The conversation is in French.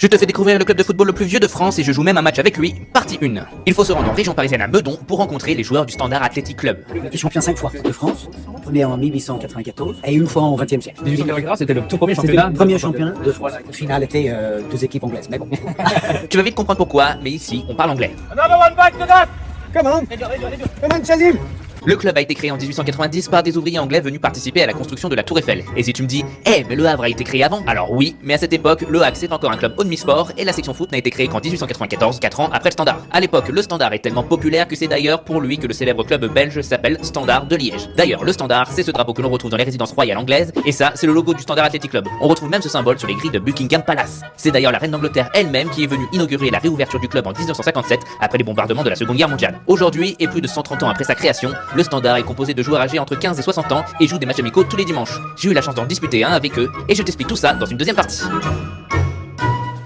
Je te fais découvrir le club de football le plus vieux de France et je joue même un match avec lui, partie 1. Il faut se rendre en région parisienne à Meudon pour rencontrer les joueurs du Standard Athletic Club. Il était champion 5 fois de France, né en 1894 et une fois au XXe siècle. C'était le tout premier C'était championnat. le premier championnat de France. Le final était deux équipes anglaises, mais bon. Tu vas vite comprendre pourquoi, mais ici, on parle anglais. Come on, Chazim. Le club a été créé en 1890 par des ouvriers anglais venus participer à la construction de la Tour Eiffel. Et si tu me dis, mais le Havre a été créé avant? Alors oui, mais à cette époque, le Havre c'est encore un club omnisport et la section foot n'a été créée qu'en 1894, 4 ans après le Standard. À l'époque, le Standard est tellement populaire que c'est d'ailleurs pour lui que le célèbre club belge s'appelle Standard de Liège. D'ailleurs, le Standard, c'est ce drapeau que l'on retrouve dans les résidences royales anglaises, et ça, c'est le logo du Standard Athletic Club. On retrouve même ce symbole sur les grilles de Buckingham Palace. C'est d'ailleurs la reine d'Angleterre elle-même qui est venue inaugurer la réouverture du club en 1957 après les bombardements de la Seconde Guerre mondiale. Aujourd'hui, et plus de 130 ans après sa création, le Standard est composé de joueurs âgés entre 15 et 60 ans et joue des matchs amicaux tous les dimanches. J'ai eu la chance d'en disputer un avec eux et je t'explique tout ça dans une deuxième partie.